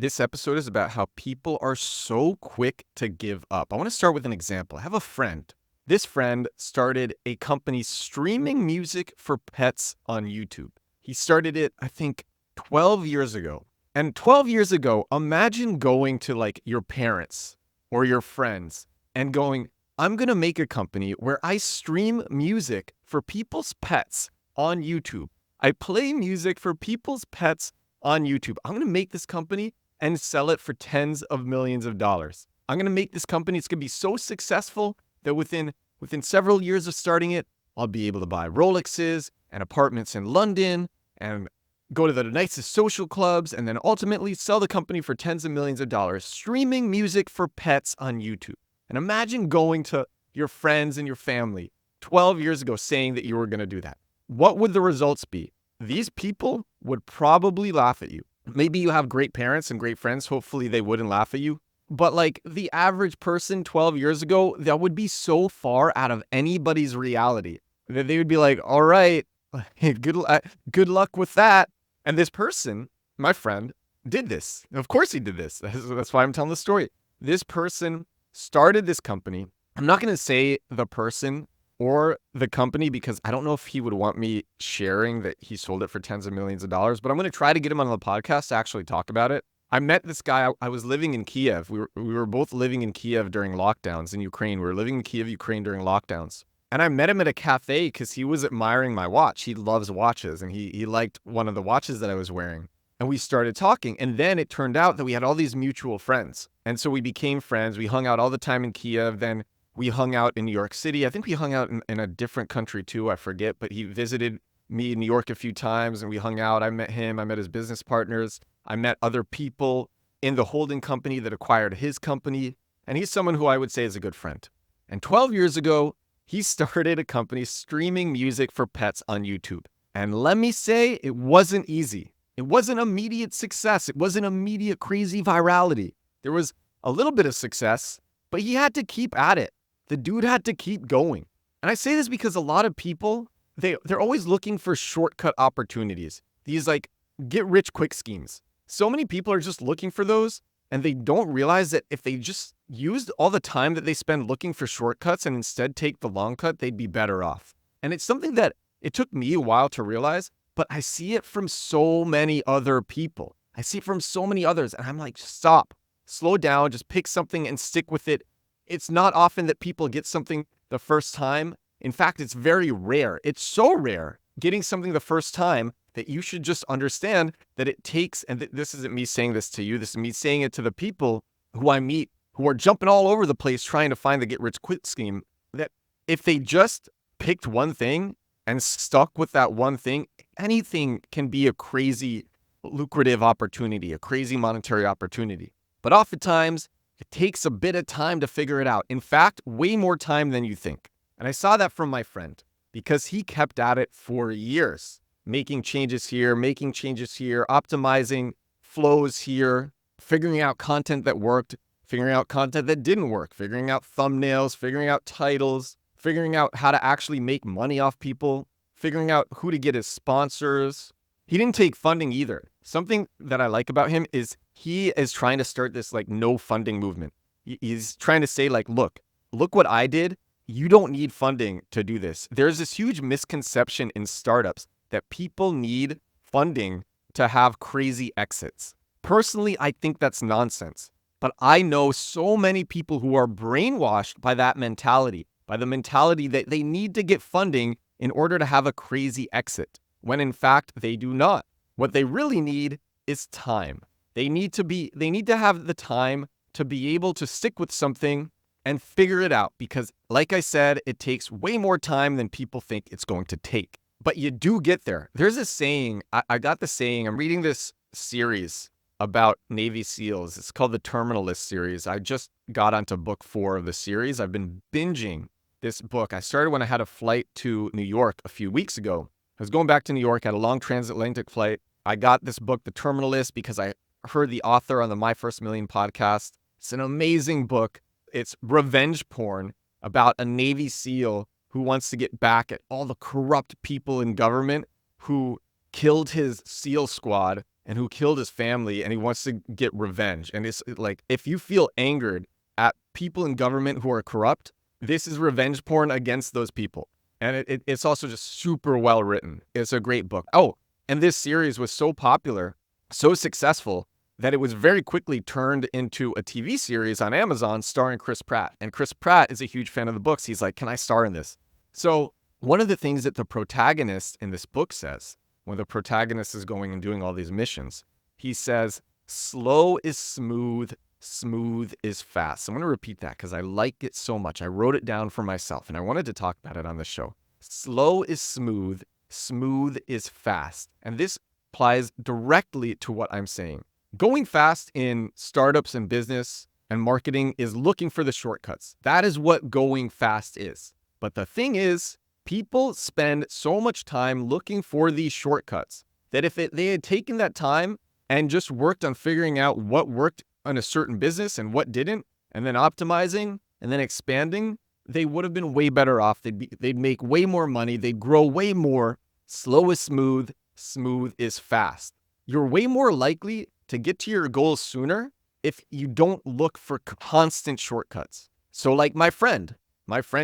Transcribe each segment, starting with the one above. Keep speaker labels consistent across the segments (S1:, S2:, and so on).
S1: This episode is about how people are so quick to give up. I want to start with an example. I have a friend. This friend started a company streaming music for pets on YouTube. He started it, I think, 12 years ago. And 12 years ago, imagine going to like your parents or your friends and going, I'm going to make a company where I stream music for people's pets on YouTube. I play music for people's pets on YouTube. I'm going to make this company and sell it for tens of millions of dollars. I'm going to make this company. It's going to be so successful that within several years of starting it, I'll be able to buy Rolexes and apartments in London and go to the nicest social clubs and then ultimately sell the company for tens of millions of dollars, streaming music for pets on YouTube. And imagine going to your friends and your family 12 years ago saying that you were going to do that. What would the results be? These people would probably laugh at you. Maybe you have great parents and great friends. Hopefully they wouldn't laugh at you. But like the average person 12 years ago, that would be so far out of anybody's reality that they would be like, all right, good luck with that. And this person, my friend, did this. Of course he did this. That's why I'm telling the story. This person started this company. I'm not going to say the person or the company because I don't know if he would want me sharing that he sold it for tens of millions of dollars, but I'm going to try to get him on the podcast to actually talk about it. I met this guy. I was living in Kiev. We were both living in Kiev during lockdowns in Ukraine. We were living in Kiev, Ukraine during lockdowns. And I met him at a cafe because he was admiring my watch. He loves watches and he liked one of the watches that I was wearing. And we started talking. And then it turned out that we had all these mutual friends. And so we became friends. We hung out all the time in Kiev. Then we hung out in New York City. I think we hung out in a different country too. I forget, but he visited me in New York a few times and we hung out. I met him. I met his business partners. I met other people in the holding company that acquired his company. And he's someone who I would say is a good friend. And 12 years ago, he started a company streaming music for pets on YouTube. And let me say, it wasn't easy. It wasn't immediate success. It wasn't immediate crazy virality. There was a little bit of success, but he had to keep at it. The dude had to keep going. And I say this because a lot of people, they're always looking for shortcut opportunities. These like get rich quick schemes. So many people are just looking for those and they don't realize that if they just used all the time that they spend looking for shortcuts and instead take the long cut, they'd be better off. And it's something that it took me a while to realize, but I see it from so many other people. I see it from so many others and I'm like, stop, slow down, just pick something and stick with it. It's not often that people get something the first time. In fact, it's very rare. It's so rare getting something the first time that you should just understand that it takes, and this isn't me saying this to you, this is me saying it to the people who I meet who are jumping all over the place trying to find the get rich quick scheme, that if they just picked one thing and stuck with that one thing, anything can be a crazy lucrative opportunity, a crazy monetary opportunity. But oftentimes, it takes a bit of time to figure it out. In fact, way more time than you think. And I saw that from my friend because he kept at it for years, making changes here, optimizing flows here, figuring out content that worked, figuring out content that didn't work, figuring out thumbnails, figuring out titles, figuring out how to actually make money off people, figuring out who to get as sponsors. He didn't take funding either. Something that I like about him is he is trying to start this like no funding movement. He's trying to say like, look what I did. You don't need funding to do this. There's this huge misconception in startups that people need funding to have crazy exits. Personally, I think that's nonsense. But I know so many people who are brainwashed by that mentality, by the mentality that they need to get funding in order to have a crazy exit, when in fact they do not. What they really need is time. They need to have the time to be able to stick with something and figure it out because, like I said, it takes way more time than people think it's going to take. But you do get there. There's a saying, I got the saying, I'm reading this series about Navy SEALs. It's called the Terminalist series. I just got onto book 4 of the series. I've been binging this book. I started when I had a flight to New York a few weeks ago. I was going back to New York, had a long transatlantic flight. I got this book, The Terminalist, because I heard the author on the My First Million podcast. It's an amazing book. It's revenge porn about a Navy SEAL who wants to get back at all the corrupt people in government who killed his SEAL squad and who killed his family, and he wants to get revenge. And it's like, if you feel angered at people in government who are corrupt, this is revenge porn against those people. And it's also just super well written. It's a great book. Oh, and this series was so popular, so successful, that it was very quickly turned into a TV series on Amazon starring Chris Pratt. And Chris Pratt is a huge fan of the books. He's like, can I star in this? So one of the things that the protagonist in this book says, when the protagonist is going and doing all these missions, he says, slow is smooth, smooth is fast. I'm going to repeat that because I like it so much. I wrote it down for myself and I wanted to talk about it on the show. Slow is smooth, smooth is fast. And this applies directly to what I'm saying. Going fast in startups and business and marketing is looking for the shortcuts. That is what going fast is. But the thing is, people spend so much time looking for these shortcuts that if they had taken that time and just worked on figuring out what worked on a certain business and what didn't, and then optimizing and then expanding, they would have been way better off. They'd make way more money. They'd grow way more. Slow is smooth. Smooth is fast. You're way more likely to get to your goals sooner if you don't look for constant shortcuts. So like my friend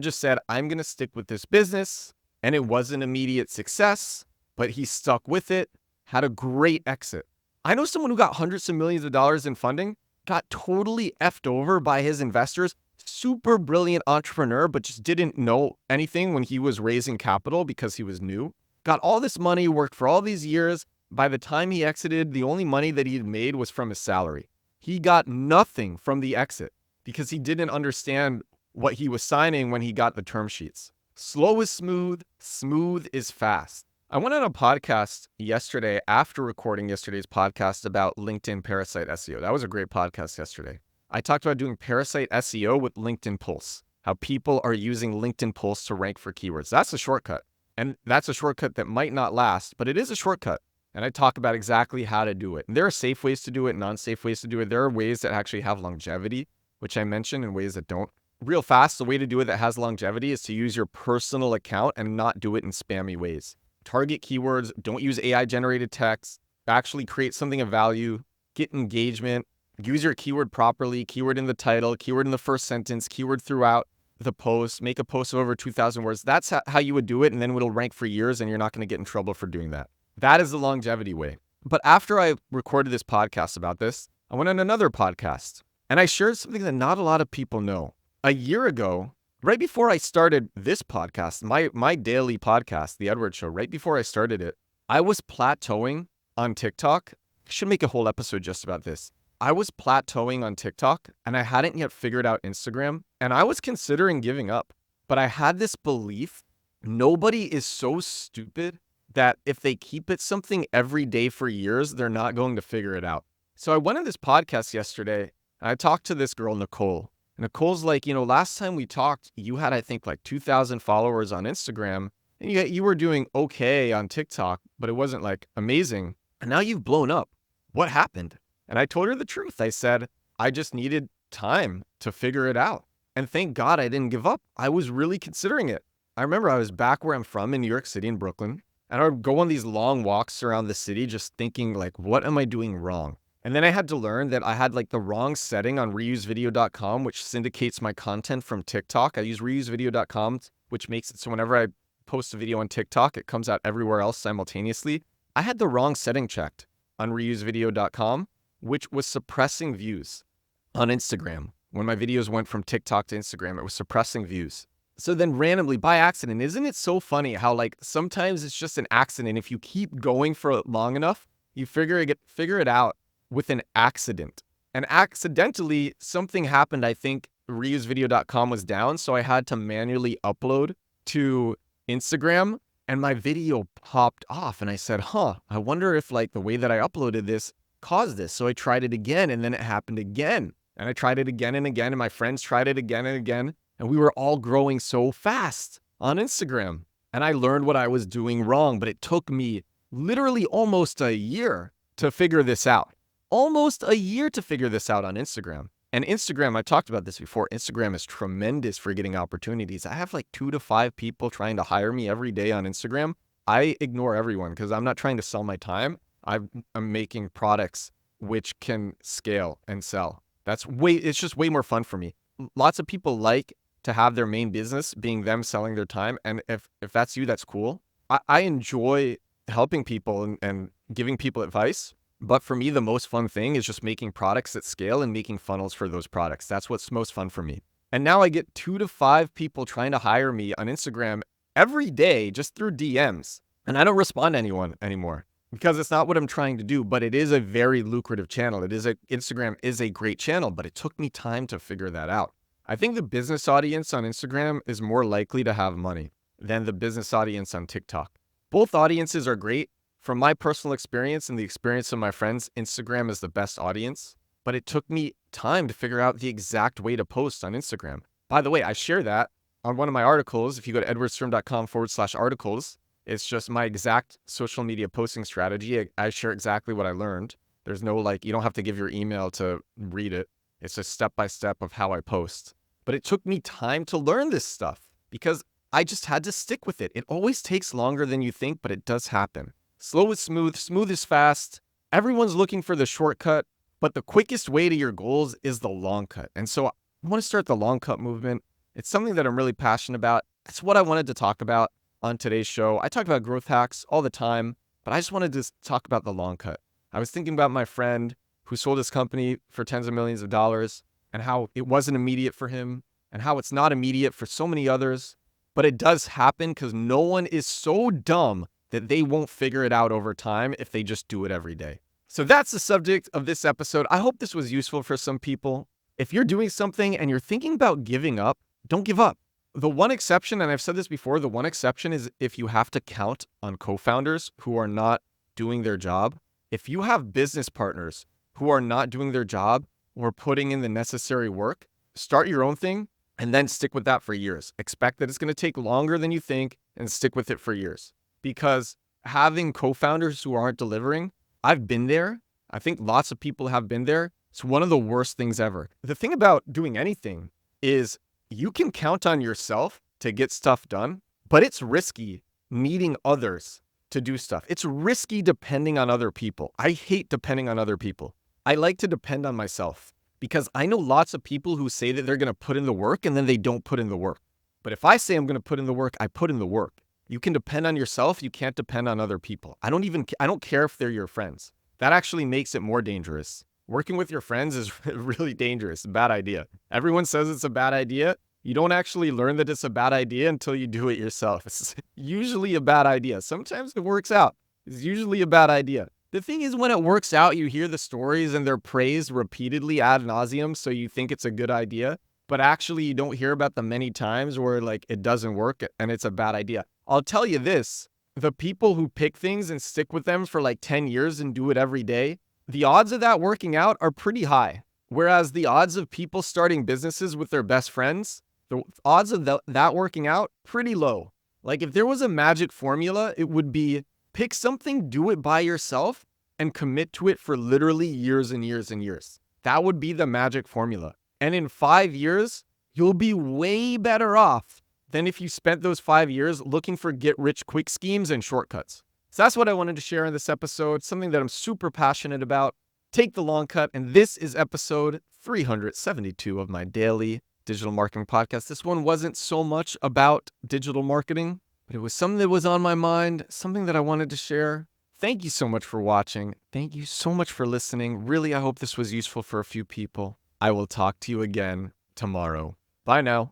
S1: just said, I'm going to stick with this business, and it wasn't immediate success, but he stuck with it, had a great exit. I know someone who got hundreds of millions of dollars in funding, got totally effed over by his investors, super brilliant entrepreneur, but just didn't know anything when he was raising capital because he was new. Got all this money, worked for all these years. By the time he exited, the only money that he'd made was from his salary. He got nothing from the exit because he didn't understand what he was signing when he got the term sheets. Slow is smooth, smooth is fast. I went on a podcast yesterday after recording yesterday's podcast about LinkedIn Parasite SEO. That was a great podcast yesterday. I talked about doing Parasite SEO with LinkedIn Pulse, how people are using LinkedIn Pulse to rank for keywords. That's a shortcut. And that's a shortcut that might not last, but it is a shortcut. And I talk about exactly how to do it. And there are safe ways to do it, non-safe ways to do it. There are ways that actually have longevity, which I mentioned, and ways that don't. Real fast, the way to do it that has longevity is to use your personal account and not do it in spammy ways. Target keywords, don't use AI-generated text, actually create something of value, get engagement, use your keyword properly, keyword in the title, keyword in the first sentence, keyword throughout the post, make a post of over 2,000 words. That's how you would do it, and then it'll rank for years, and you're not going to get in trouble for doing that. That is the longevity way. But after I recorded this podcast about this, I went on another podcast, and I shared something that not a lot of people know. A year ago, right before I started this podcast, my daily podcast, The Edward Show, right before I started it, I was plateauing on TikTok. I should make a whole episode just about this. I was plateauing on TikTok, and I hadn't yet figured out Instagram, and I was considering giving up. But I had this belief, nobody is so stupid that if they keep it something every day for years, they're not going to figure it out. So I went on this podcast yesterday, and I talked to this girl, Nicole. Nicole's like, last time we talked, you had, I think, like 2,000 followers on Instagram, and you were doing okay on TikTok, but it wasn't like amazing. And now you've blown up. What happened? And I told her the truth. I said, I just needed time to figure it out. And thank God I didn't give up. I was really considering it. I remember I was back where I'm from in New York City in Brooklyn, and I would go on these long walks around the city just thinking like, what am I doing wrong? And then I had to learn that I had like the wrong setting on reusevideo.com, which syndicates my content from TikTok. I use reusevideo.com, which makes it so whenever I post a video on TikTok, it comes out everywhere else simultaneously. I had the wrong setting checked on reusevideo.com, which was suppressing views on Instagram. When my videos went from TikTok to Instagram, it was suppressing views. So then randomly, by accident, isn't it so funny how like sometimes it's just an accident. If you keep going for long enough, you figure it out with an accident. And accidentally, something happened. I think reusevideo.com was down, so I had to manually upload to Instagram, and my video popped off. And I said, I wonder if like the way that I uploaded this caused this. So I tried it again, and then it happened again. And I tried it again and again, and my friends tried it again and again. And we were all growing so fast on Instagram. And I learned what I was doing wrong, but it took me literally almost a year to figure this out. Almost a year to figure this out on Instagram. And Instagram, I talked about this before, Instagram is tremendous for getting opportunities. I have like 2 to 5 people trying to hire me every day on Instagram. I ignore everyone because I'm not trying to sell my time. I'm making products which can scale and sell. It's just way more fun for me. Lots of people like to have their main business being them selling their time. And if that's you, that's cool. I enjoy helping people and giving people advice. But for me, the most fun thing is just making products that scale and making funnels for those products. That's what's most fun for me. And now I get 2 to 5 people trying to hire me on Instagram every day just through DMs. And I don't respond to anyone anymore because it's not what I'm trying to do, but it is a very lucrative channel. Instagram is a great channel, but it took me time to figure that out. I think the business audience on Instagram is more likely to have money than the business audience on TikTok. Both audiences are great. From my personal experience and the experience of my friends, Instagram is the best audience, but it took me time to figure out the exact way to post on Instagram. By the way, I share that on one of my articles. If you go to edwardstrom.com/articles, it's just my exact social media posting strategy. I share exactly what I learned. There's no you don't have to give your email to read it. It's just step-by-step of how I post. But it took me time to learn this stuff because I just had to stick with it. It always takes longer than you think, but it does happen. Slow is smooth, smooth is fast. Everyone's looking for the shortcut, but the quickest way to your goals is the long cut. And so I want to start the long cut movement. It's something that I'm really passionate about. That's what I wanted to talk about on today's show. I talk about growth hacks all the time, but I just wanted to talk about the long cut. I was thinking about my friend who sold his company for tens of millions of dollars and how it wasn't immediate for him and how it's not immediate for so many others. But it does happen because no one is so dumb that they won't figure it out over time if they just do it every day. So that's the subject of this episode. I hope this was useful for some people. If you're doing something and you're thinking about giving up, don't give up. The one exception, and I've said this before, the one exception is if you have to count on co-founders who are not doing their job. If you have business partners who are not doing their job or putting in the necessary work, start your own thing and then stick with that for years. Expect that it's going to take longer than you think and stick with it for years. Because having co-founders who aren't delivering, I've been there. I think lots of people have been there. It's one of the worst things ever. The thing about doing anything is you can count on yourself to get stuff done, but it's risky needing others to do stuff. It's risky depending on other people. I hate depending on other people. I like to depend on myself because I know lots of people who say that they're going to put in the work and then they don't put in the work. But if I say I'm going to put in the work, I put in the work. You can depend on yourself. You can't depend on other people. I don't care if they're your friends. That actually makes it more dangerous. Working with your friends is really dangerous. A bad idea. Everyone says it's a bad idea. You don't actually learn that it's a bad idea until you do it yourself. It's usually a bad idea. Sometimes it works out. It's usually a bad idea. The thing is, when it works out, you hear the stories and they're praised repeatedly ad nauseum, so you think it's a good idea. But actually, you don't hear about the many times where it doesn't work and it's a bad idea. I'll tell you this, the people who pick things and stick with them for 10 years and do it every day, the odds of that working out are pretty high. Whereas the odds of people starting businesses with their best friends, the odds of that working out, pretty low. If there was a magic formula, it would be pick something, do it by yourself, and commit to it for literally years and years and years. That would be the magic formula. And in 5 years, you'll be way better off than if you spent those 5 years looking for get-rich-quick schemes and shortcuts. So that's what I wanted to share in this episode, something that I'm super passionate about. Take the long cut, and this is episode 372 of my daily digital marketing podcast. This one wasn't so much about digital marketing, but it was something that was on my mind, something that I wanted to share. Thank you so much for watching. Thank you so much for listening. Really, I hope this was useful for a few people. I will talk to you again tomorrow. Bye now.